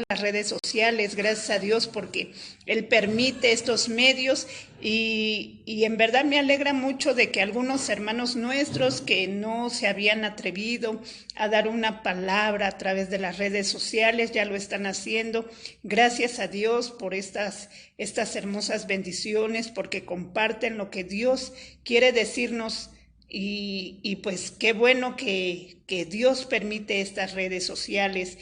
las redes sociales, gracias a Dios porque Él permite estos medios y en verdad me alegra mucho de que algunos hermanos nuestros que no se habían atrevido a dar una palabra a través de las redes sociales ya lo están haciendo. Gracias a Dios por estas hermosas bendiciones, porque comparten lo que Dios quiere decirnos. Y pues qué bueno que Dios permite estas redes sociales.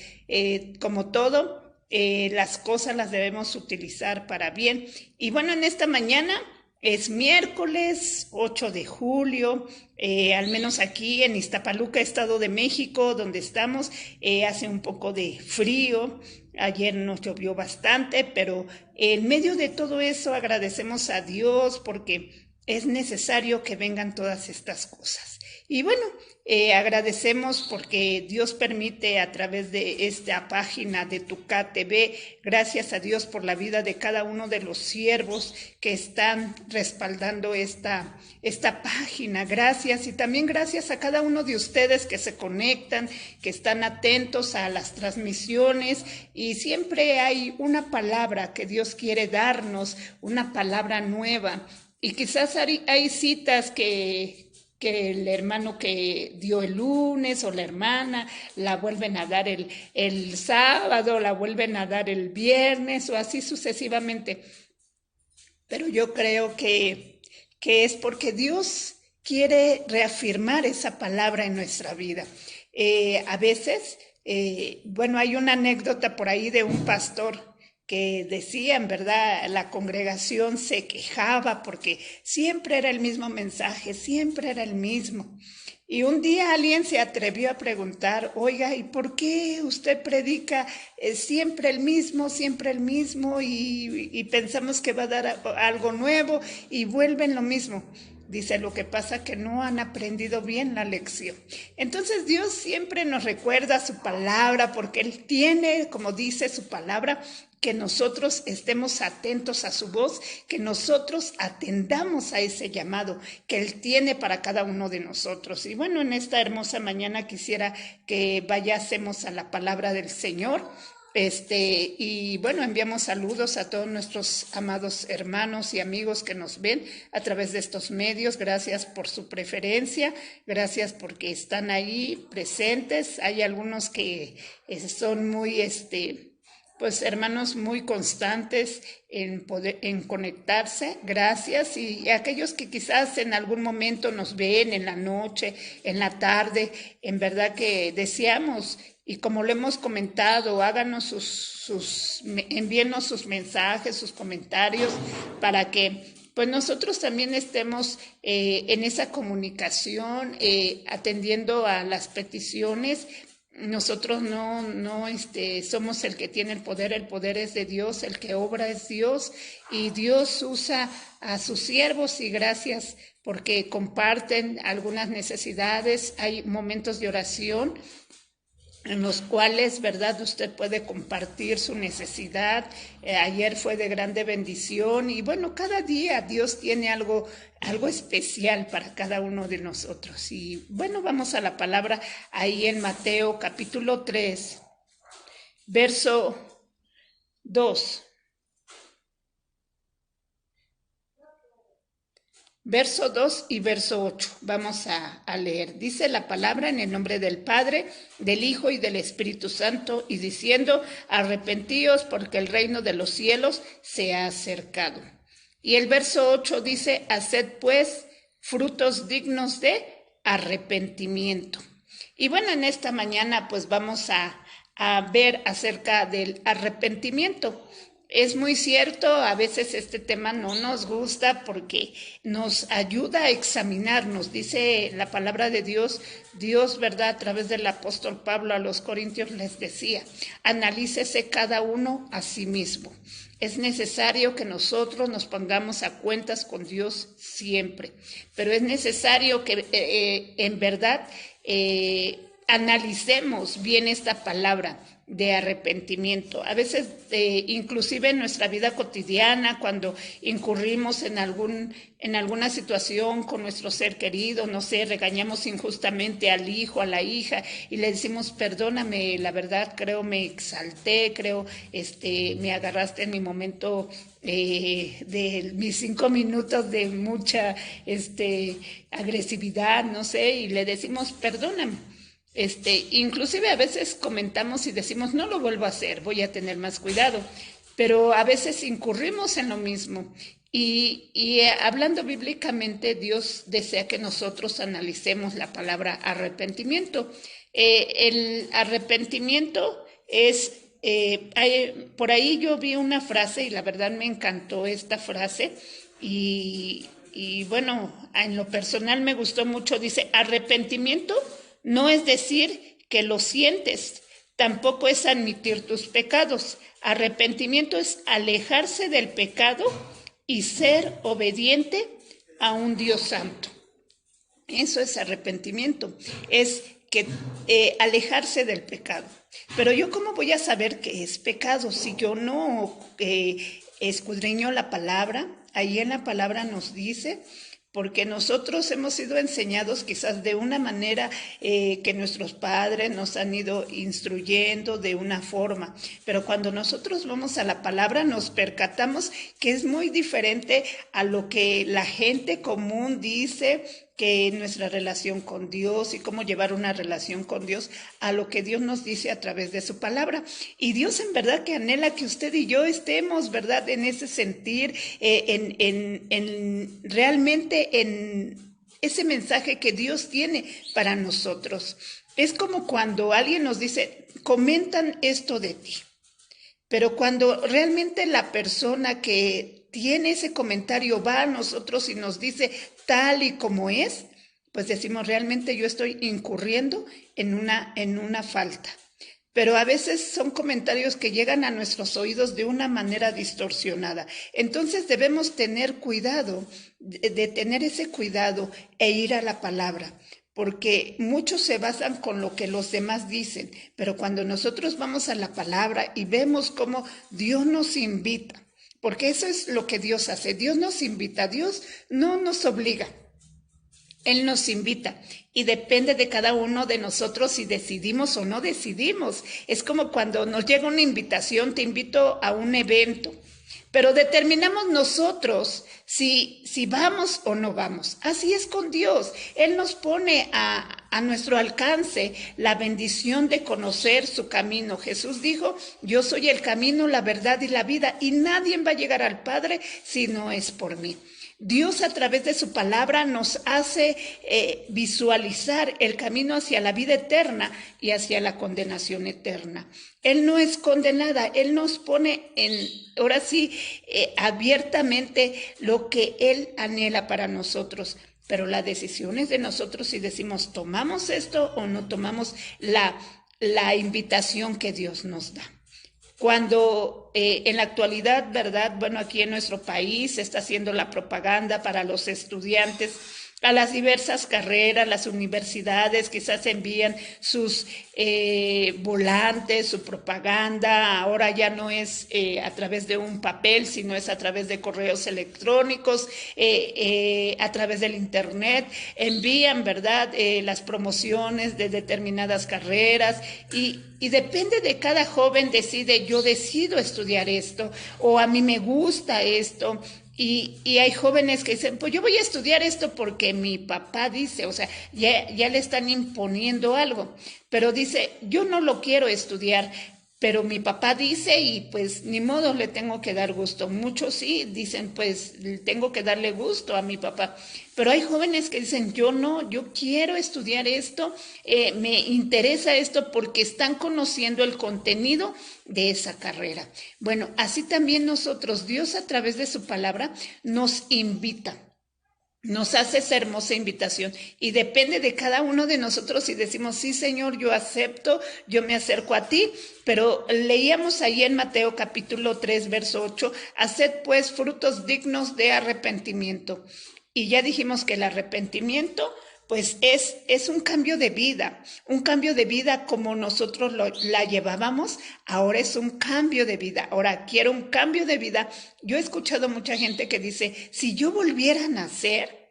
Como todo, las cosas las debemos utilizar para bien. Y bueno, en esta mañana es miércoles 8 de julio, al menos aquí en Iztapaluca, Estado de México, donde estamos, hace un poco de frío. Ayer nos llovió bastante, pero en medio de todo eso agradecemos a Dios porque es necesario que vengan todas estas cosas. Y bueno, agradecemos porque Dios permite a través de esta página de Tucá TV, gracias a Dios por la vida de cada uno de los siervos que están respaldando esta página. Gracias, y también gracias a cada uno de ustedes que se conectan, que están atentos a las transmisiones, y siempre hay una palabra que Dios quiere darnos, una palabra nueva. Y quizás hay citas que el hermano que dio el lunes o la hermana la vuelven a dar el sábado, la vuelven a dar el viernes o así sucesivamente. Pero yo creo que es porque Dios quiere reafirmar esa palabra en nuestra vida. A veces, bueno, hay una anécdota por ahí de un pastor que decía, en verdad, la congregación se quejaba porque siempre era el mismo mensaje, siempre era el mismo. Y un día alguien se atrevió a preguntar, oiga, ¿y por qué usted predica siempre el mismo, siempre el mismo? Y pensamos que va a dar algo nuevo y vuelven lo mismo. Dice, lo que pasa que no han aprendido bien la lección. Entonces Dios siempre nos recuerda su palabra porque Él tiene, como dice su palabra, que nosotros estemos atentos a su voz, que nosotros atendamos a ese llamado que Él tiene para cada uno de nosotros. Y bueno, en esta hermosa mañana quisiera que vayásemos a la palabra del Señor. Y bueno, enviamos saludos a todos nuestros amados hermanos y amigos que nos ven a través de estos medios. Gracias por su preferencia, gracias porque están ahí presentes. Hay algunos que son muy, pues hermanos muy constantes en conectarse, gracias. Y aquellos que quizás en algún momento nos ven en la noche, en la tarde, en verdad que deseamos, y como lo hemos comentado, háganos envíenos sus mensajes, sus comentarios, para que pues nosotros también estemos en esa comunicación, atendiendo a las peticiones. Nosotros no somos el que tiene el poder es de Dios, el que obra es Dios, y Dios usa a sus siervos, y gracias porque comparten algunas necesidades. Hay momentos de oración en los cuales, ¿verdad?, usted puede compartir su necesidad. Ayer fue de grande bendición, y bueno, cada día Dios tiene algo especial para cada uno de nosotros. Y bueno, vamos a la palabra ahí en Mateo capítulo 3, verso 2. Verso 2 y verso 8. Vamos a leer. Dice la palabra en el nombre del Padre, del Hijo y del Espíritu Santo, y diciendo, arrepentíos porque el reino de los cielos se ha acercado. Y el verso 8 dice, haced pues frutos dignos de arrepentimiento. Y bueno, en esta mañana pues vamos a ver acerca del arrepentimiento. Es muy cierto, a veces este tema no nos gusta porque nos ayuda a examinarnos. Dice la palabra de Dios, ¿verdad? A través del apóstol Pablo a los Corintios les decía, analícese cada uno a sí mismo. Es necesario que nosotros nos pongamos a cuentas con Dios siempre, pero es necesario que en verdad analicemos bien esta palabra. de arrepentimiento. A veces, inclusive en nuestra vida cotidiana, cuando incurrimos en alguna situación con nuestro ser querido, no sé, regañamos injustamente al hijo, a la hija, y le decimos, perdóname, la verdad, creo me exalté, creo me agarraste en mi momento de mis 5 minutos de mucha agresividad, no sé, y le decimos, perdóname. Inclusive a veces comentamos y decimos, no lo vuelvo a hacer, voy a tener más cuidado, pero a veces incurrimos en lo mismo. Y hablando bíblicamente, Dios desea que nosotros analicemos la palabra arrepentimiento. El arrepentimiento es, por ahí yo vi una frase y la verdad me encantó esta frase y bueno, en lo personal me gustó mucho, dice, arrepentimiento no es decir que lo sientes, tampoco es admitir tus pecados. Arrepentimiento es alejarse del pecado y ser obediente a un Dios santo. Eso es arrepentimiento, es que alejarse del pecado. Pero yo, ¿cómo voy a saber qué es pecado si yo no escudriño la palabra? Ahí en la palabra nos dice, porque nosotros hemos sido enseñados quizás de una manera que nuestros padres nos han ido instruyendo de una forma, pero cuando nosotros vamos a la palabra nos percatamos que es muy diferente a lo que la gente común dice, que nuestra relación con Dios y cómo llevar una relación con Dios a lo que Dios nos dice a través de su palabra. Y Dios en verdad que anhela que usted y yo estemos, ¿verdad?, en ese sentir, realmente en ese mensaje que Dios tiene para nosotros. Es como cuando alguien nos dice, comentan esto de ti. Pero cuando realmente la persona que tiene ese comentario va a nosotros y nos dice tal y como es, pues decimos, realmente yo estoy incurriendo en una falta. Pero a veces son comentarios que llegan a nuestros oídos de una manera distorsionada. Entonces debemos tener cuidado, de tener ese cuidado e ir a la palabra. Porque muchos se basan con lo que los demás dicen, pero cuando nosotros vamos a la palabra y vemos cómo Dios nos invita, porque eso es lo que Dios hace, Dios nos invita, Dios no nos obliga, Él nos invita y depende de cada uno de nosotros si decidimos o no decidimos. Es como cuando nos llega una invitación, te invito a un evento, pero determinamos nosotros si vamos o no vamos. Así es con Dios. Él nos pone a nuestro alcance la bendición de conocer su camino. Jesús dijo, yo soy el camino, la verdad y la vida, y nadie va a llegar al Padre si no es por mí. Dios a través de su palabra nos hace visualizar el camino hacia la vida eterna y hacia la condenación eterna. Él no esconde nada, Él nos pone ahora sí, abiertamente lo que Él anhela para nosotros. Pero la decisión es de nosotros si decimos, ¿tomamos esto o no tomamos la invitación que Dios nos da? Cuando en la actualidad, ¿verdad? Bueno, aquí en nuestro país se está haciendo la propaganda para los estudiantes a las diversas carreras, las universidades quizás envían sus volantes, su propaganda, ahora ya no es a través de un papel, sino es a través de correos electrónicos, a través del internet, envían, ¿verdad?, las promociones de determinadas carreras y depende de cada joven decide, yo decido estudiar esto o a mí me gusta esto. Y hay jóvenes que dicen, pues yo voy a estudiar esto porque mi papá dice, o sea, ya le están imponiendo algo, pero dice, yo no lo quiero estudiar, pero mi papá dice y pues ni modo le tengo que dar gusto. Muchos sí dicen, pues tengo que darle gusto a mi papá, pero hay jóvenes que dicen, yo no, yo quiero estudiar esto, me interesa esto porque están conociendo el contenido de esa carrera. Bueno, así también nosotros, Dios a través de su palabra nos invita. Nos hace esa hermosa invitación y depende de cada uno de nosotros si decimos, sí, Señor, yo acepto, yo me acerco a ti, pero leíamos ahí en Mateo capítulo 3, verso 8, haced pues frutos dignos de arrepentimiento. Y ya dijimos que el arrepentimiento pues es un cambio de vida como nosotros la llevábamos, ahora es un cambio de vida, ahora quiero un cambio de vida. Yo he escuchado mucha gente que dice, si yo volviera a nacer,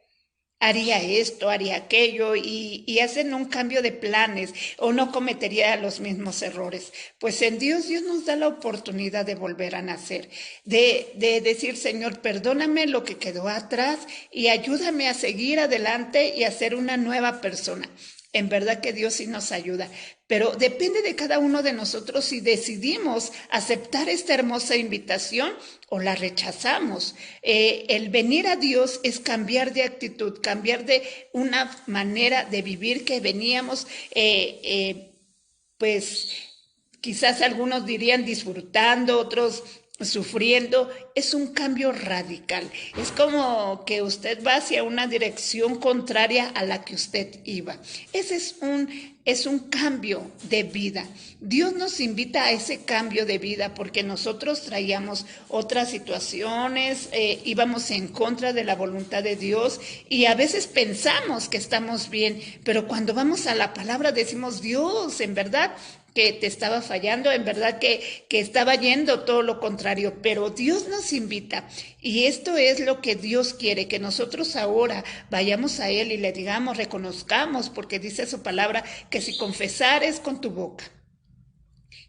haría esto, haría aquello y hacen un cambio de planes o no cometería los mismos errores. Pues en Dios nos da la oportunidad de volver a nacer, de decir, Señor, perdóname lo que quedó atrás y ayúdame a seguir adelante y a ser una nueva persona. En verdad que Dios sí nos ayuda, pero depende de cada uno de nosotros si decidimos aceptar esta hermosa invitación o la rechazamos. El venir a Dios es cambiar de actitud, cambiar de una manera de vivir que veníamos, pues quizás algunos dirían disfrutando, otros sufriendo. Es un cambio radical. Es como que usted va hacia una dirección contraria a la que usted iba. Ese es un cambio de vida. Dios nos invita a ese cambio de vida porque nosotros traíamos otras situaciones, íbamos en contra de la voluntad de Dios y a veces pensamos que estamos bien, pero cuando vamos a la palabra decimos, Dios, en verdad que te estaba fallando, en verdad que estaba yendo todo lo contrario, pero Dios nos invita y esto es lo que Dios quiere, que nosotros ahora vayamos a Él y le digamos, reconozcamos, porque dice su palabra, que si confesares con tu boca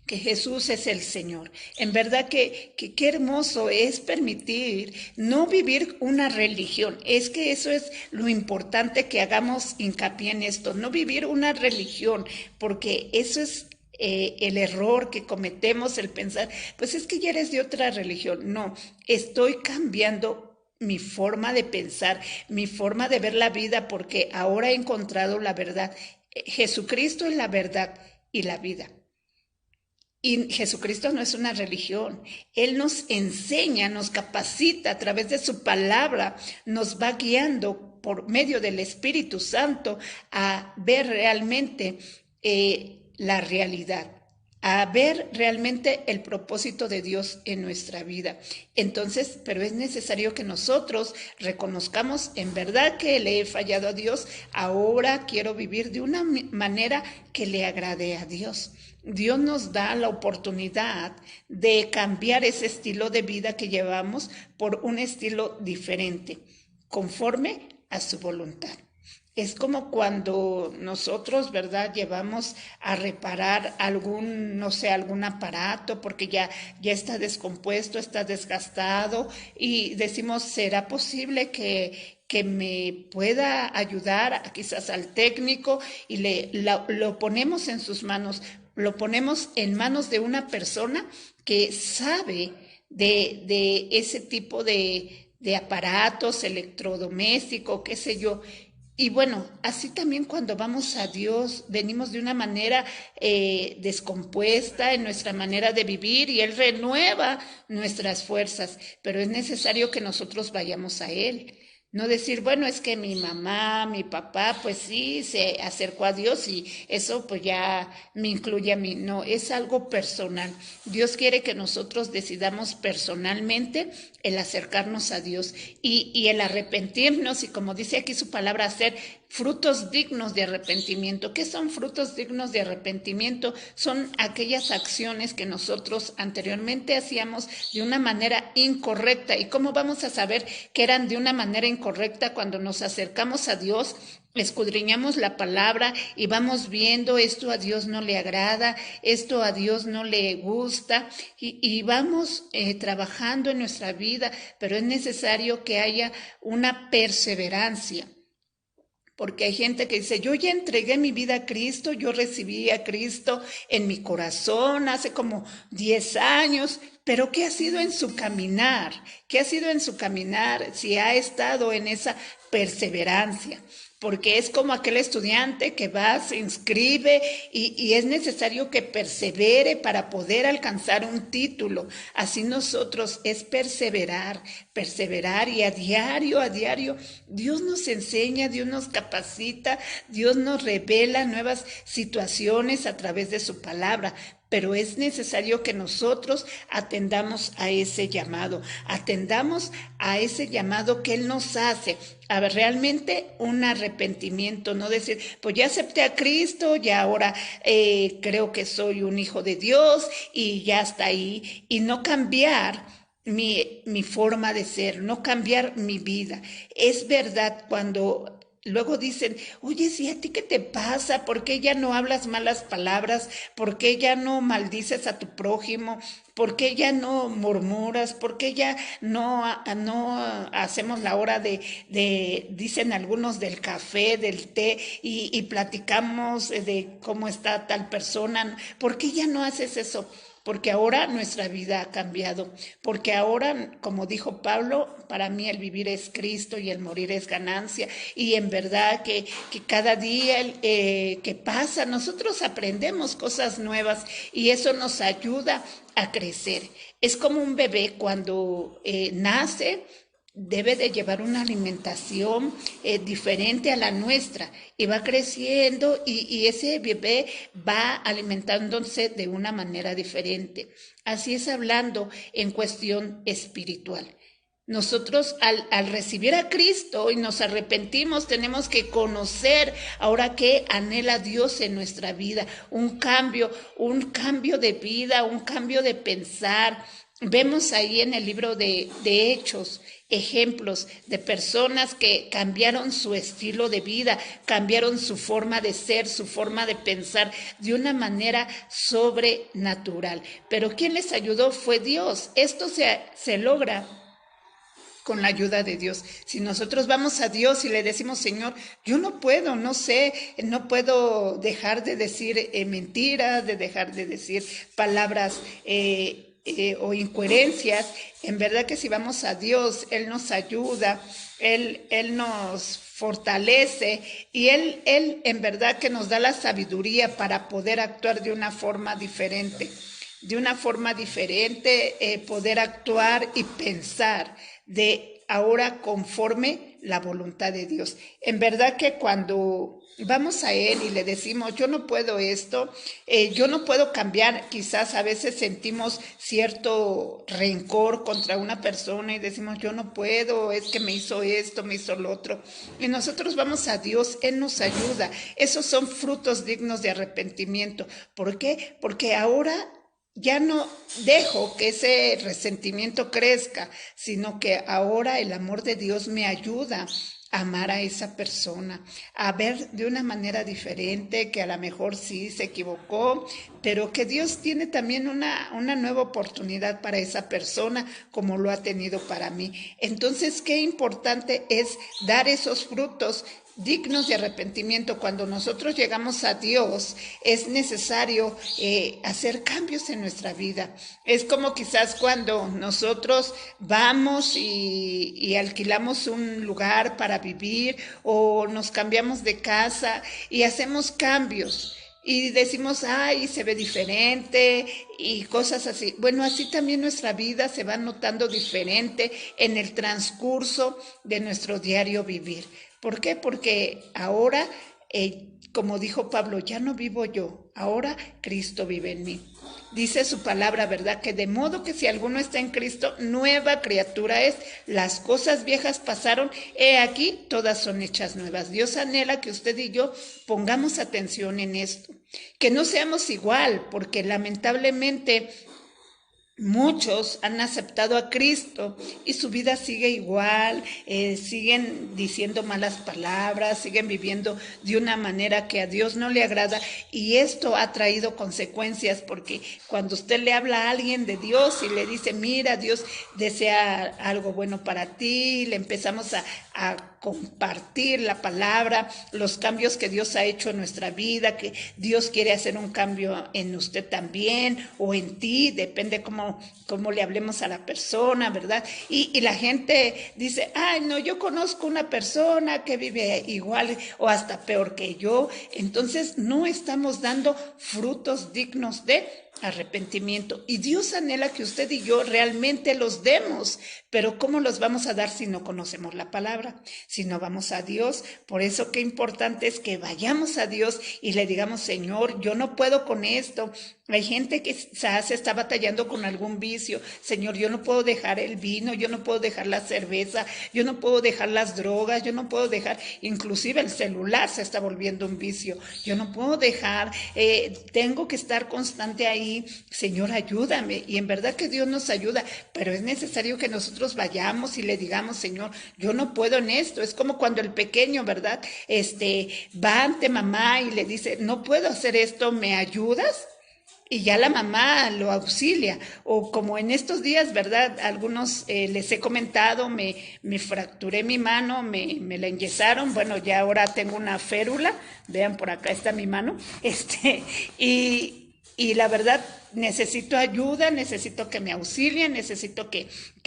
que Jesús es el Señor. En verdad que qué hermoso es permitir no vivir una religión. Es que eso es lo importante, que hagamos hincapié en esto, no vivir una religión, porque eso es el error que cometemos, el pensar, pues es que ya eres de otra religión. No, estoy cambiando mi forma de pensar, mi forma de ver la vida, porque ahora he encontrado la verdad. Jesucristo es la verdad y la vida. Y Jesucristo no es una religión. Él nos enseña, nos capacita a través de su palabra, nos va guiando por medio del Espíritu Santo a ver realmente la realidad, a ver realmente el propósito de Dios en nuestra vida. Entonces, pero es necesario que nosotros reconozcamos en verdad que le he fallado a Dios, ahora quiero vivir de una manera que le agrade a Dios. Dios nos da la oportunidad de cambiar ese estilo de vida que llevamos por un estilo diferente, conforme a su voluntad. Es como cuando nosotros, ¿verdad?, llevamos a reparar algún, no sé, algún aparato porque ya está descompuesto, está desgastado y decimos, ¿será posible que me pueda ayudar quizás al técnico? Y lo ponemos en sus manos, lo ponemos en manos de una persona que sabe de ese tipo de aparatos electrodomésticos, qué sé yo. Y bueno, así también cuando vamos a Dios, venimos de una manera descompuesta en nuestra manera de vivir y Él renueva nuestras fuerzas, pero es necesario que nosotros vayamos a Él. No decir, bueno, es que mi mamá, mi papá, pues sí, se acercó a Dios y eso pues ya me incluye a mí. No, es algo personal. Dios quiere que nosotros decidamos personalmente el acercarnos a Dios y el arrepentirnos y, como dice aquí su palabra, hacer frutos dignos de arrepentimiento. ¿Qué son frutos dignos de arrepentimiento? Son aquellas acciones que nosotros anteriormente hacíamos de una manera incorrecta. ¿Y cómo vamos a saber que eran de una manera incorrecta? Cuando nos acercamos a Dios, escudriñamos la palabra y vamos viendo, esto a Dios no le agrada, esto a Dios no le gusta, y vamos trabajando en nuestra vida, pero es necesario que haya una perseverancia. Porque hay gente que dice, yo ya entregué mi vida a Cristo, yo recibí a Cristo en mi corazón hace como 10 años, pero ¿qué ha sido en su caminar? ¿Qué ha sido en su caminar si ha estado en esa perseverancia? Porque es como aquel estudiante que va, se inscribe y es necesario que persevere para poder alcanzar un título. Así nosotros es perseverar y a diario, Dios nos enseña, Dios nos capacita, Dios nos revela nuevas situaciones a través de su palabra. pero es necesario que nosotros atendamos a ese llamado que Él nos hace, a ver, realmente un arrepentimiento, no decir, pues ya acepté a Cristo, ya ahora creo que soy un hijo de Dios y ya está ahí, y no cambiar mi forma de ser, no cambiar mi vida. Es verdad cuando luego dicen, oye, si a ti qué te pasa, ¿por qué ya no hablas malas palabras? ¿Por qué ya no maldices a tu prójimo? ¿Por qué ya no murmuras? ¿Por qué ya no hacemos la hora dicen algunos, del café, del té y platicamos de cómo está tal persona? ¿Por qué ya no haces eso? Porque ahora nuestra vida ha cambiado, porque ahora, como dijo Pablo, para mí el vivir es Cristo y el morir es ganancia, y en verdad que cada día que pasa nosotros aprendemos cosas nuevas y eso nos ayuda a crecer. Es como un bebé cuando nace, debe de llevar una alimentación diferente a la nuestra y va creciendo y ese bebé va alimentándose de una manera diferente. Así es hablando en cuestión espiritual. Nosotros al recibir a Cristo y nos arrepentimos, tenemos que conocer ahora qué anhela Dios en nuestra vida, un cambio de vida, un cambio de pensar. Vemos ahí en el libro de Hechos ejemplos de personas que cambiaron su estilo de vida, cambiaron su forma de ser, su forma de pensar de una manera sobrenatural. Pero quien les ayudó fue Dios. Esto se logra con la ayuda de Dios. Si nosotros vamos a Dios y le decimos, Señor, yo no puedo, no sé, no puedo dejar de decir mentiras, de dejar de decir palabras o incoherencias, en verdad que si vamos a Dios, Él nos ayuda, Él nos fortalece y Él en verdad que nos da la sabiduría para poder actuar de una forma diferente. Poder actuar y pensar de ahora conforme la voluntad de Dios. En verdad que cuando vamos a Él y le decimos, yo no puedo esto, yo no puedo cambiar, quizás a veces sentimos cierto rencor contra una persona y decimos, yo no puedo, es que me hizo esto, me hizo lo otro. Y nosotros vamos a Dios, Él nos ayuda. Esos son frutos dignos de arrepentimiento. ¿Por qué? Porque ahora ya no dejo que ese resentimiento crezca, sino que ahora el amor de Dios me ayuda a amar a esa persona, a ver de una manera diferente, que a lo mejor sí se equivocó, pero que Dios tiene también una nueva oportunidad para esa persona, como lo ha tenido para mí. Entonces, qué importante es dar esos frutos dignos de arrepentimiento. Cuando nosotros llegamos a Dios, es necesario hacer cambios en nuestra vida. Es como quizás cuando nosotros vamos y alquilamos un lugar para vivir o nos cambiamos de casa y hacemos cambios. Y decimos, ay, se ve diferente y cosas así. Bueno, así también nuestra vida se va notando diferente en el transcurso de nuestro diario vivir. ¿Por qué? Porque ahora, como dijo Pablo, ya no vivo yo, ahora Cristo vive en mí. Dice su palabra, ¿verdad? Que de modo que si alguno está en Cristo, nueva criatura es. Las cosas viejas pasaron, he aquí, todas son hechas nuevas. Dios anhela que usted y yo pongamos atención en esto. Que no seamos igual, porque lamentablemente muchos han aceptado a Cristo y su vida sigue igual, siguen diciendo malas palabras, siguen viviendo de una manera que a Dios no le agrada y esto ha traído consecuencias porque cuando usted le habla a alguien de Dios y le dice, mira, Dios desea algo bueno para ti, le empezamos a compartir la palabra, los cambios que Dios ha hecho en nuestra vida, que Dios quiere hacer un cambio en usted también o en ti, depende cómo le hablemos a la persona, ¿verdad? Y la gente dice, ay, no, yo conozco una persona que vive igual o hasta peor que yo, entonces no estamos dando frutos dignos de arrepentimiento y Dios anhela que usted y yo realmente los demos, pero ¿cómo los vamos a dar si no conocemos la palabra? Si no vamos a Dios. Por eso qué importante es que vayamos a Dios y le digamos, Señor, yo no puedo con esto, Hay gente que quizás está batallando con algún vicio. Señor, yo no puedo dejar el vino, yo no puedo dejar la cerveza, yo no puedo dejar las drogas, yo no puedo dejar, inclusive el celular se está volviendo un vicio. Yo no puedo dejar, tengo que estar constante ahí. Señor, ayúdame. Y en verdad que Dios nos ayuda, pero es necesario que nosotros vayamos y le digamos, Señor, yo no puedo en esto. Es como cuando el pequeño, ¿verdad? Va ante mamá y le dice, no puedo hacer esto, ¿me ayudas? Y ya la mamá lo auxilia, o como en estos días, ¿verdad? Algunos les he comentado, me fracturé mi mano, me la enyesaron, bueno, ya ahora tengo una férula, vean por acá está mi mano, y la verdad necesito ayuda, necesito que me auxilien, necesito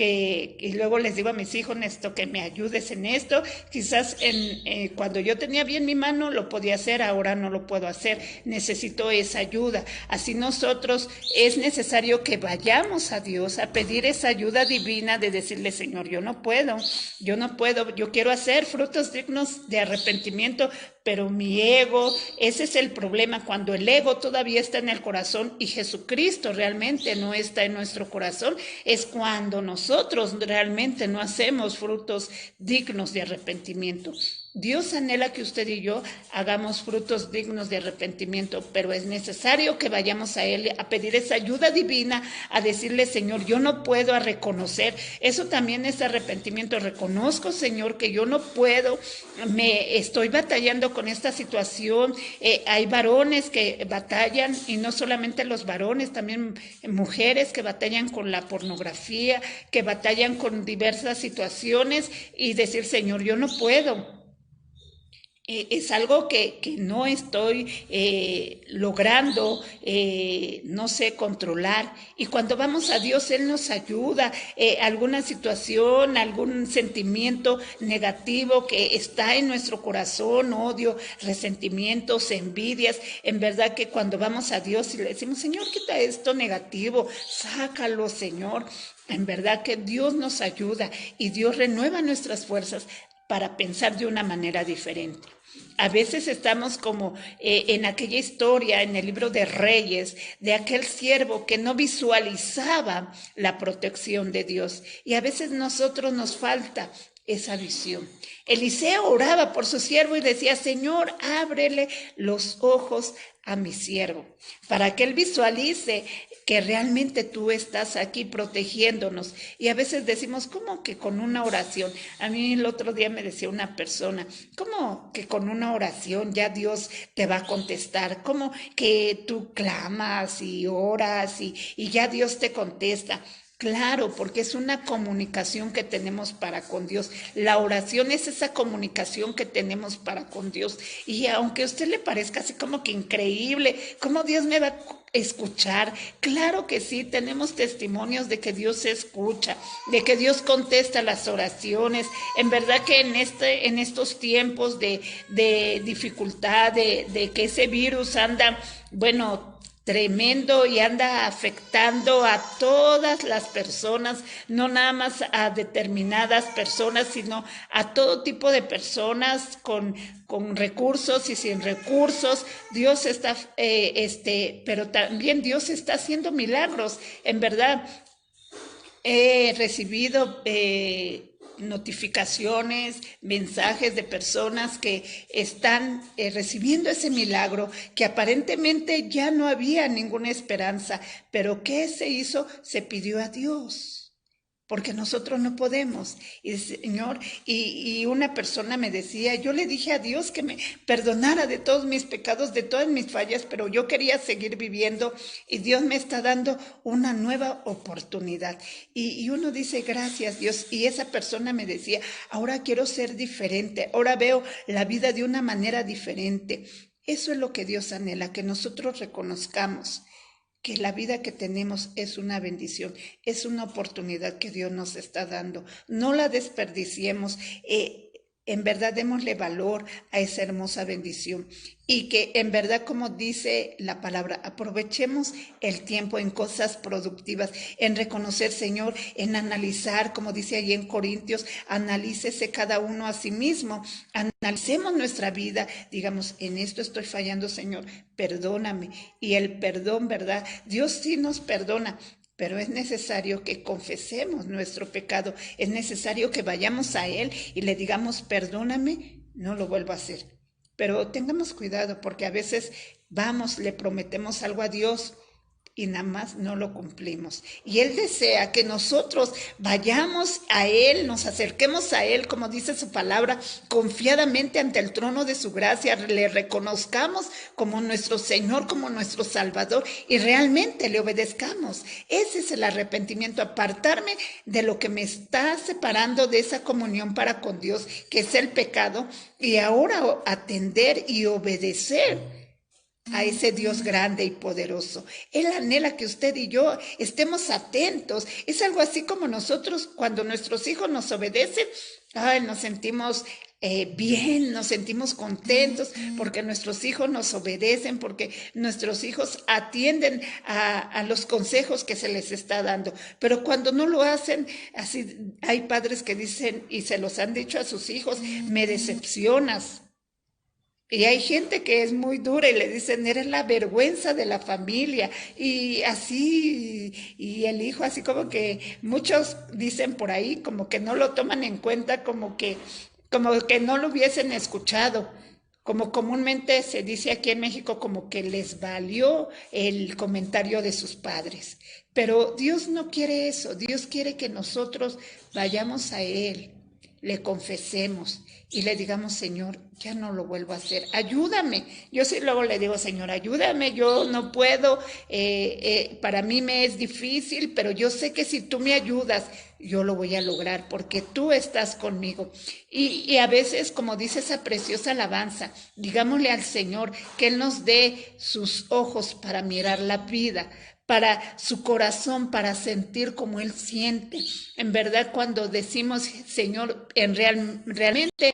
y luego les digo a mis hijos, necesito que me ayudes en esto. Quizás cuando yo tenía bien mi mano lo podía hacer, ahora no lo puedo hacer, necesito esa ayuda. Así nosotros es necesario que vayamos a Dios a pedir esa ayuda divina de decirle, Señor, yo no puedo, yo quiero hacer frutos dignos de arrepentimiento, pero mi ego, ese es el problema, cuando el ego todavía está en el corazón y Jesucristo realmente no está en nuestro corazón, es cuando nosotros realmente no hacemos frutos dignos de arrepentimiento. Dios anhela que usted y yo hagamos frutos dignos de arrepentimiento, pero es necesario que vayamos a Él a pedir esa ayuda divina, a decirle, Señor, yo no puedo, a reconocer. Eso también es arrepentimiento. Reconozco, Señor, que yo no puedo, me estoy batallando con esta situación. Hay varones que batallan, y no solamente los varones, también mujeres que batallan con la pornografía, que batallan con diversas situaciones, y decir, Señor, yo no puedo. Es algo que no estoy logrando, no sé, controlar. Y cuando vamos a Dios, Él nos ayuda. Alguna situación, algún sentimiento negativo que está en nuestro corazón, odio, resentimientos, envidias. En verdad que cuando vamos a Dios y le decimos, Señor, quita esto negativo, sácalo, Señor. En verdad que Dios nos ayuda y Dios renueva nuestras fuerzas para pensar de una manera diferente. A veces estamos como en aquella historia, en el libro de Reyes, de aquel siervo que no visualizaba la protección de Dios. Y a veces nosotros nos falta esa visión. Eliseo oraba por su siervo y decía, Señor, ábrele los ojos a mi siervo, para que él visualice que realmente tú estás aquí protegiéndonos. Y a veces decimos, ¿cómo que con una oración? A mí el otro día me decía una persona, ¿cómo que con una oración ya Dios te va a contestar? ¿Cómo que tú clamas y oras y ya Dios te contesta? Claro, porque es una comunicación que tenemos para con Dios. La oración es esa comunicación que tenemos para con Dios. Y aunque a usted le parezca así como que increíble, ¿cómo Dios me va a escuchar? Claro que sí, tenemos testimonios de que Dios escucha, de que Dios contesta las oraciones. En verdad que en estos tiempos de dificultad, de que ese virus anda, bueno, tremendo y anda afectando a todas las personas, no nada más a determinadas personas, sino a todo tipo de personas con recursos y sin recursos. Dios está, pero también Dios está haciendo milagros. En verdad, he recibido notificaciones, mensajes de personas que están recibiendo ese milagro, que aparentemente ya no había ninguna esperanza, pero ¿qué se hizo? Se pidió a Dios. Porque nosotros no podemos. Y Señor, y una persona me decía, yo le dije a Dios que me perdonara de todos mis pecados, de todas mis fallas, pero yo quería seguir viviendo y Dios me está dando una nueva oportunidad. Y uno dice, gracias Dios. Y esa persona me decía, ahora quiero ser diferente, ahora veo la vida de una manera diferente. Eso es lo que Dios anhela, que nosotros reconozcamos que la vida que tenemos es una bendición, es una oportunidad que Dios nos está dando. No la desperdiciemos. en verdad démosle valor a esa hermosa bendición y que en verdad, como dice la palabra, aprovechemos el tiempo en cosas productivas, en reconocer, Señor, en analizar, como dice allí en Corintios, analícese cada uno a sí mismo, analicemos nuestra vida, digamos, en esto estoy fallando, Señor, perdóname. Y el perdón, ¿verdad? Dios sí nos perdona, pero es necesario que confesemos nuestro pecado, es necesario que vayamos a Él y le digamos, perdóname, no lo vuelvo a hacer. Pero tengamos cuidado porque a veces vamos, le prometemos algo a Dios y nada más no lo cumplimos. Y Él desea que nosotros vayamos a Él, nos acerquemos a Él, como dice su palabra, confiadamente ante el trono de su gracia, le reconozcamos como nuestro Señor, como nuestro Salvador y realmente le obedezcamos. Ese es el arrepentimiento, apartarme de lo que me está separando de esa comunión para con Dios, que es el pecado, y ahora atender y obedecer a ese Dios grande y poderoso. Él anhela que usted y yo estemos atentos. Es algo así como nosotros cuando nuestros hijos nos obedecen, ay, nos sentimos bien, nos sentimos contentos porque nuestros hijos nos obedecen, porque nuestros hijos atienden a los consejos que se les está dando. Pero cuando no lo hacen, así hay padres que dicen y se los han dicho a sus hijos, me decepcionas. Y hay gente que es muy dura y le dicen, eres la vergüenza de la familia. Y así, y el hijo así como que muchos dicen por ahí, como que no lo toman en cuenta, como que no lo hubiesen escuchado. Como comúnmente se dice aquí en México, como que les valió el comentario de sus padres. Pero Dios no quiere eso. Dios quiere que nosotros vayamos a Él, le confesemos y le digamos, Señor, ya no lo vuelvo a hacer, ayúdame. Yo sí luego le digo, Señor, ayúdame, yo no puedo, para mí me es difícil, pero yo sé que si tú me ayudas, yo lo voy a lograr porque tú estás conmigo. Y a veces, como dice esa preciosa alabanza, digámosle al Señor que Él nos dé sus ojos para mirar la vida, para su corazón, para sentir como Él siente. En verdad, cuando decimos, Señor, realmente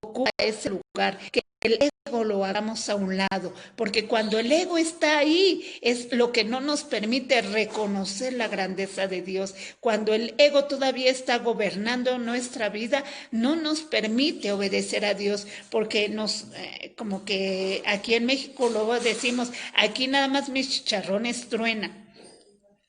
ocupa ese lugar, que el ego lo hagamos a un lado, porque cuando el ego está ahí es lo que no nos permite reconocer la grandeza de Dios. Cuando el ego todavía está gobernando nuestra vida, no nos permite obedecer a Dios, porque nos, como que aquí en México luego decimos, aquí nada más mis chicharrones truenan.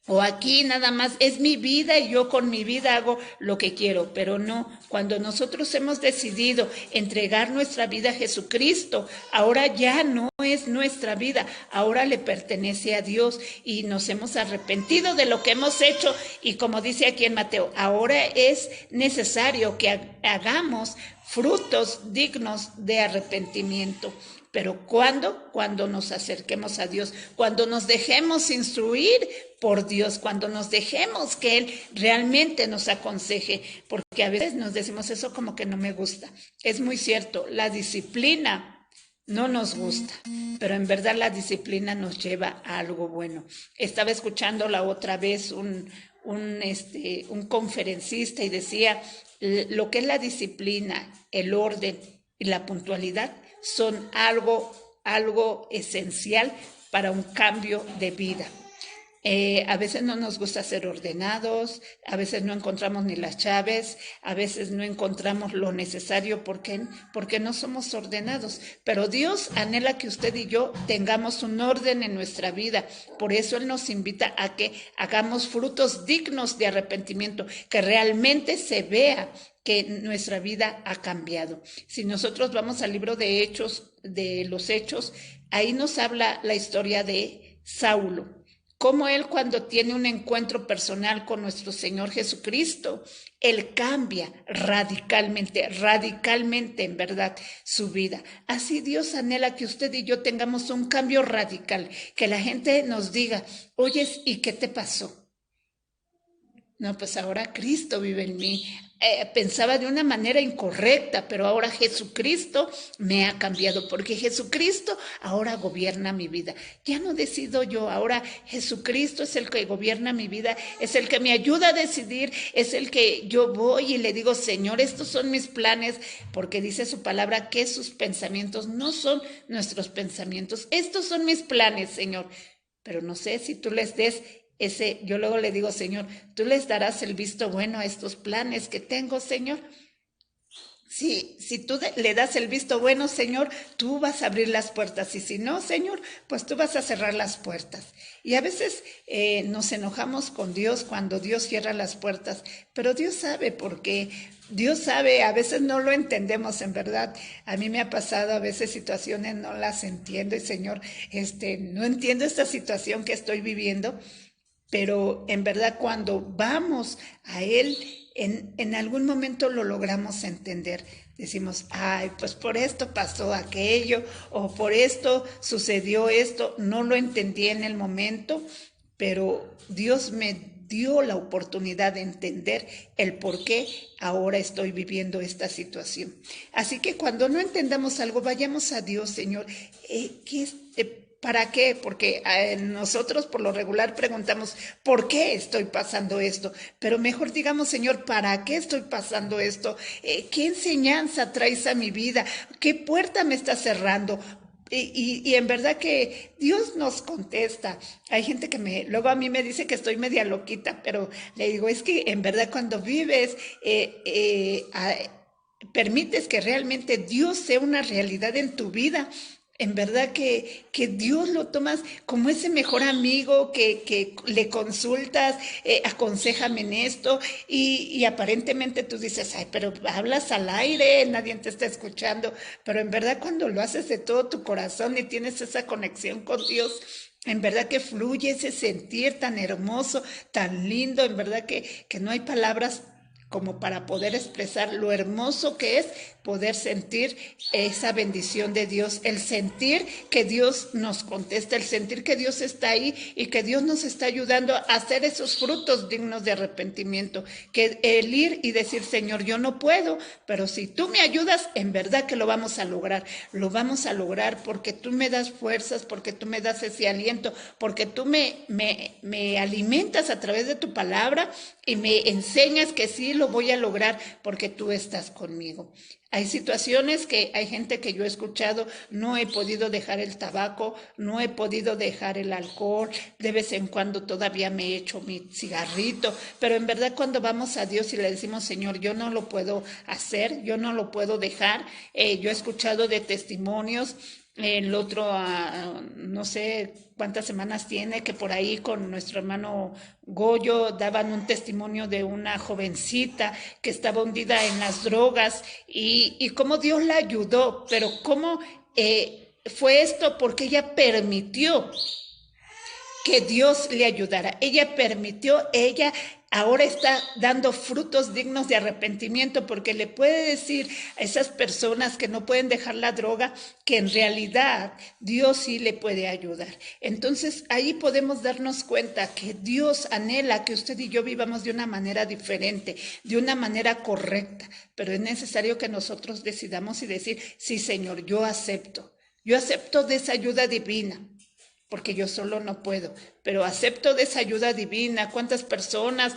O aquí nada más es mi vida y yo con mi vida hago lo que quiero, pero no, cuando nosotros hemos decidido entregar nuestra vida a Jesucristo, ahora ya no es nuestra vida, ahora le pertenece a Dios y nos hemos arrepentido de lo que hemos hecho y como dice aquí en Mateo, ahora es necesario que hagamos frutos dignos de arrepentimiento. Pero ¿cuándo? Cuando nos acerquemos a Dios, cuando nos dejemos instruir por Dios, cuando nos dejemos que Él realmente nos aconseje, porque a veces nos decimos eso como que no me gusta. Es muy cierto, la disciplina no nos gusta, pero en verdad la disciplina nos lleva a algo bueno. Estaba escuchando la otra vez un conferencista y decía, lo que es la disciplina, el orden y la puntualidad son algo esencial para un cambio de vida. A veces no nos gusta ser ordenados, a veces no encontramos ni las llaves, a veces no encontramos lo necesario porque no somos ordenados. Pero Dios anhela que usted y yo tengamos un orden en nuestra vida. Por eso Él nos invita a que hagamos frutos dignos de arrepentimiento, que realmente se vea que nuestra vida ha cambiado. Si nosotros vamos al libro de Hechos, de los Hechos, ahí nos habla la historia de Saulo. Cómo él cuando tiene un encuentro personal con nuestro Señor Jesucristo, él cambia radicalmente en verdad su vida. Así Dios anhela que usted y yo tengamos un cambio radical, que la gente nos diga, oye, ¿y qué te pasó? No, pues ahora Cristo vive en mí. Pensaba de una manera incorrecta, pero ahora Jesucristo me ha cambiado, porque Jesucristo ahora gobierna mi vida. Ya no decido yo, ahora Jesucristo es el que gobierna mi vida, es el que me ayuda a decidir, es el que yo voy y le digo, Señor, estos son mis planes, porque dice su palabra que sus pensamientos no son nuestros pensamientos. Estos son mis planes, Señor. Pero no sé si tú les des yo luego le digo, Señor, tú les darás el visto bueno a estos planes que tengo, Señor. Si tú le das el visto bueno, Señor, tú vas a abrir las puertas. Y si no, Señor, pues tú vas a cerrar las puertas. Y a veces nos enojamos con Dios cuando Dios cierra las puertas, pero Dios sabe por qué. Dios sabe, a veces no lo entendemos, en verdad. A mí me ha pasado a veces situaciones, no las entiendo. Y Señor, no entiendo esta situación que estoy viviendo. Pero en verdad cuando vamos a Él, en algún momento lo logramos entender. Decimos, ay, pues por esto pasó aquello, o por esto sucedió esto. No lo entendí en el momento, pero Dios me dio la oportunidad de entender el por qué ahora estoy viviendo esta situación. Así que cuando no entendamos algo, vayamos a Dios, Señor. ¿Qué es? ¿Para qué? Porque nosotros por lo regular preguntamos, ¿por qué estoy pasando esto? Pero mejor digamos, Señor, ¿para qué estoy pasando esto? ¿Qué enseñanza traes a mi vida? ¿Qué puerta me está cerrando? Y en verdad que Dios nos contesta. Hay gente que luego a mí me dice que estoy media loquita, pero le digo, es que en verdad cuando vives, permites que realmente Dios sea una realidad en tu vida. En verdad que Dios lo tomas como ese mejor amigo que le consultas, aconséjame en esto, y aparentemente tú dices, ay, pero hablas al aire, nadie te está escuchando, pero en verdad cuando lo haces de todo tu corazón y tienes esa conexión con Dios, en verdad que fluye ese sentir tan hermoso, tan lindo, en verdad que no hay palabras como para poder expresar lo hermoso que es poder sentir esa bendición de Dios, el sentir que Dios nos contesta, el sentir que Dios está ahí y que Dios nos está ayudando a hacer esos frutos dignos de arrepentimiento, que el ir y decir, Señor, yo no puedo, pero si tú me ayudas, en verdad que lo vamos a lograr porque tú me das fuerzas, porque tú me das ese aliento, porque tú me alimentas a través de tu palabra y me enseñas que sí lo voy a lograr porque tú estás conmigo. Hay situaciones que hay gente que yo he escuchado, no he podido dejar el tabaco, no he podido dejar el alcohol, de vez en cuando todavía me echo mi cigarrito, pero en verdad cuando vamos a Dios y le decimos, Señor, yo no lo puedo hacer, yo no lo puedo dejar, yo he escuchado de testimonios. El otro, no sé cuántas semanas tiene, que por ahí con nuestro hermano Goyo daban un testimonio de una jovencita que estaba hundida en las drogas y cómo Dios la ayudó, pero cómo fue esto porque ella permitió que Dios le ayudara. Ella ahora está dando frutos dignos de arrepentimiento porque le puede decir a esas personas que no pueden dejar la droga que en realidad Dios sí le puede ayudar. Entonces ahí podemos darnos cuenta que Dios anhela que usted y yo vivamos de una manera diferente, de una manera correcta, pero es necesario que nosotros decidamos y decir, sí, Señor, yo acepto de esa ayuda divina, porque yo solo no puedo, pero acepto de esa ayuda divina. ¿Cuántas personas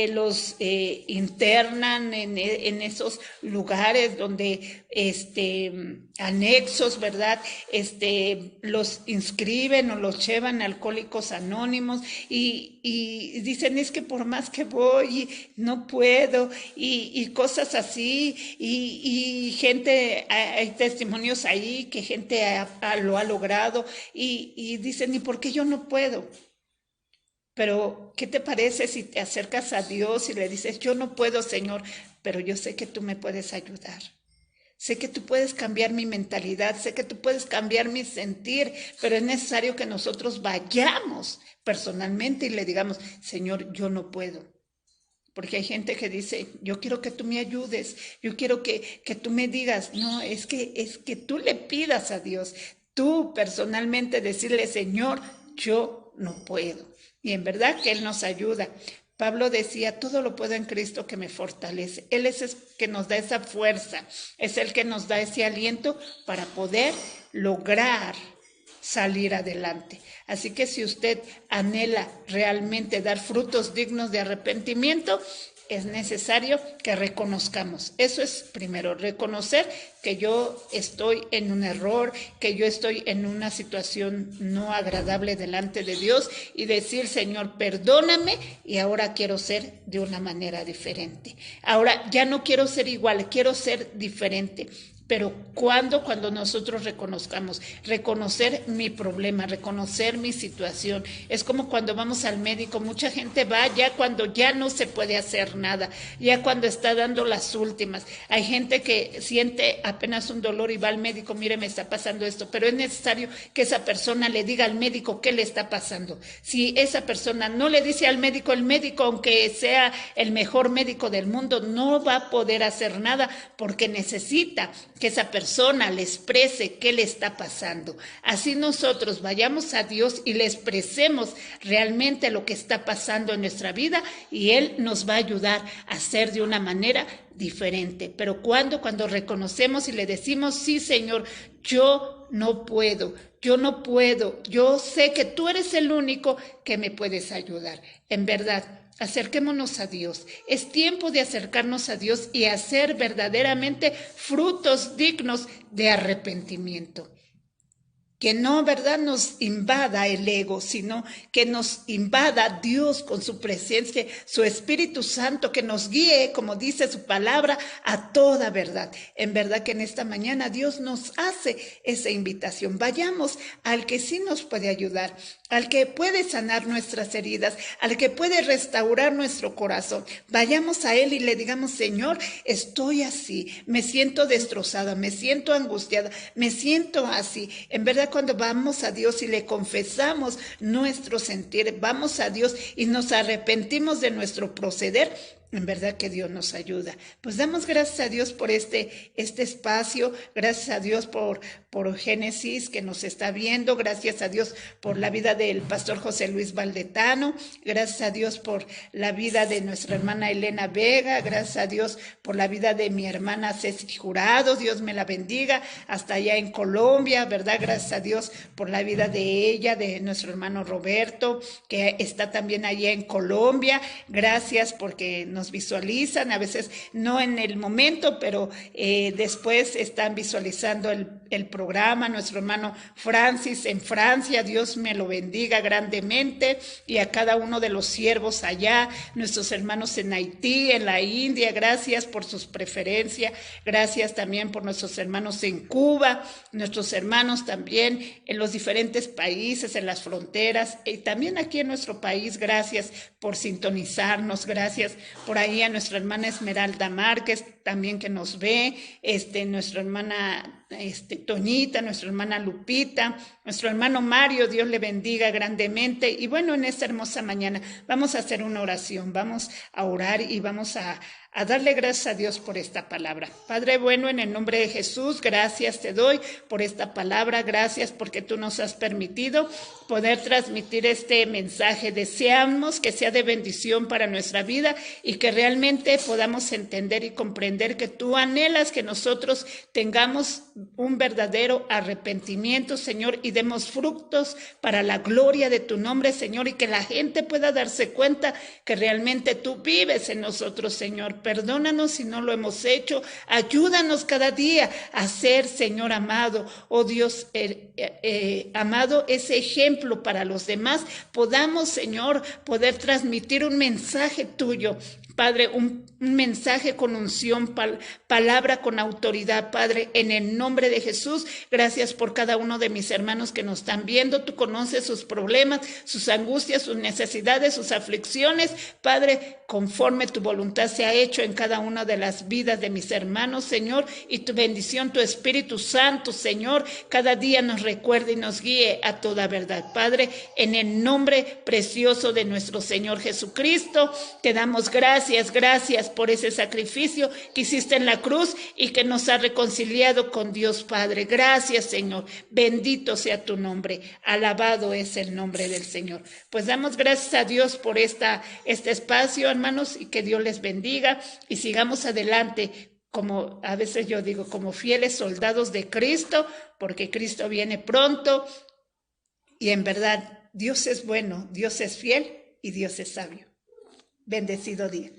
los internan en esos lugares donde anexos, ¿verdad? Los inscriben o los llevan a Alcohólicos Anónimos y dicen, es que por más que voy, no puedo, y cosas así, y gente, hay testimonios ahí que gente lo ha logrado, y dicen, ¿y por qué yo no puedo? Pero, ¿qué te parece si te acercas a Dios y le dices, yo no puedo, Señor, pero yo sé que tú me puedes ayudar? Sé que tú puedes cambiar mi mentalidad, sé que tú puedes cambiar mi sentir, pero es necesario que nosotros vayamos personalmente y le digamos, Señor, yo no puedo. Porque hay gente que dice, yo quiero que tú me ayudes, yo quiero que tú me digas. No, es que tú le pidas a Dios, tú personalmente decirle, Señor, yo no puedo. Y en verdad que Él nos ayuda. Pablo decía, todo lo puedo en Cristo que me fortalece. Él es el que nos da esa fuerza, es el que nos da ese aliento para poder lograr salir adelante. Así que si usted anhela realmente dar frutos dignos de arrepentimiento, es necesario que reconozcamos. Eso es primero, reconocer que yo estoy en un error, que yo estoy en una situación no agradable delante de Dios y decir, Señor, perdóname y ahora quiero ser de una manera diferente. Ahora ya no quiero ser igual, quiero ser diferente. Pero cuando nosotros reconozcamos, reconocer mi problema, reconocer mi situación, es como cuando vamos al médico, mucha gente va ya cuando ya no se puede hacer nada, ya cuando está dando las últimas. Hay gente que siente apenas un dolor y va al médico, mire, me está pasando esto, pero es necesario que esa persona le diga al médico qué le está pasando. Si esa persona no le dice al médico, el médico, aunque sea el mejor médico del mundo, no va a poder hacer nada porque necesita que esa persona le exprese qué le está pasando. Así nosotros vayamos a Dios y le expresemos realmente lo que está pasando en nuestra vida y Él nos va a ayudar a hacer de una manera diferente. Pero cuando reconocemos y le decimos, sí, Señor, yo no puedo, yo sé que tú eres el único que me puedes ayudar. En verdad, acerquémonos a Dios. Es tiempo de acercarnos a Dios y hacer verdaderamente frutos dignos de arrepentimiento. Que no, ¿verdad?, nos invada el ego, sino que nos invada Dios con su presencia, su Espíritu Santo, que nos guíe, como dice su palabra, a toda verdad. En verdad que en esta mañana Dios nos hace esa invitación. Vayamos al que sí nos puede ayudar, al que puede sanar nuestras heridas, al que puede restaurar nuestro corazón. Vayamos a Él y le digamos, Señor, estoy así, me siento destrozada, me siento angustiada, me siento así. En verdad, cuando vamos a Dios y le confesamos nuestro sentir, vamos a Dios y nos arrepentimos de nuestro proceder, en verdad que Dios nos ayuda. Pues damos gracias a Dios por este espacio, gracias a Dios por Génesis que nos está viendo, gracias a Dios por la vida del pastor José Luis Valdetano, gracias a Dios por la vida de nuestra hermana Elena Vega, gracias a Dios por la vida de mi hermana Ceci Jurado, Dios me la bendiga, hasta allá en Colombia, ¿verdad? Gracias a Dios por la vida de ella, de nuestro hermano Roberto, que está también allá en Colombia, gracias porque nos visualizan, a veces no en el momento, pero después están visualizando el programa. Nuestro hermano Francis en Francia, Dios me lo bendiga grandemente, y a cada uno de los siervos allá, nuestros hermanos en Haití, en la India, gracias por sus preferencias, gracias también por nuestros hermanos en Cuba, nuestros hermanos también en los diferentes países, en las fronteras, y también aquí en nuestro país, gracias por sintonizarnos, gracias por ahí a nuestra hermana Esmeralda Márquez, también que nos ve, nuestra hermana Toñita, nuestra hermana Lupita, nuestro hermano Mario, Dios le bendiga grandemente. Y bueno, en esta hermosa mañana vamos a hacer una oración, vamos a orar y vamos a darle gracias a Dios por esta palabra. Padre bueno, en el nombre de Jesús, gracias te doy por esta palabra, gracias porque tú nos has permitido poder transmitir este mensaje. Deseamos que sea de bendición para nuestra vida y que realmente podamos entender y comprender que tú anhelas que nosotros tengamos un verdadero arrepentimiento, Señor, y demos frutos para la gloria de tu nombre, Señor, y que la gente pueda darse cuenta que realmente tú vives en nosotros, Señor. Perdónanos si no lo hemos hecho, ayúdanos cada día a ser, Señor amado, oh Dios amado, ese ejemplo para los demás, podamos, Señor, poder transmitir un mensaje tuyo, Padre, un mensaje con unción, palabra con autoridad, Padre, en el nombre de Jesús. Gracias por cada uno de mis hermanos que nos están viendo. Tú conoces sus problemas, sus angustias, sus necesidades, sus aflicciones. Padre, conforme tu voluntad se ha hecho en cada una de las vidas de mis hermanos, Señor, y tu bendición, tu Espíritu Santo, Señor, cada día nos recuerde y nos guíe a toda verdad. Padre, en el nombre precioso de nuestro Señor Jesucristo, te damos gracias gracias por ese sacrificio que hiciste en la cruz y que nos ha reconciliado con Dios Padre. Gracias, Señor. Bendito sea tu nombre. Alabado es el nombre del Señor. Pues damos gracias a Dios por este espacio, hermanos, y que Dios les bendiga y sigamos adelante. Como a veces yo digo, como fieles soldados de Cristo, porque Cristo viene pronto y en verdad Dios es bueno, Dios es fiel y Dios es sabio. Bendecido día.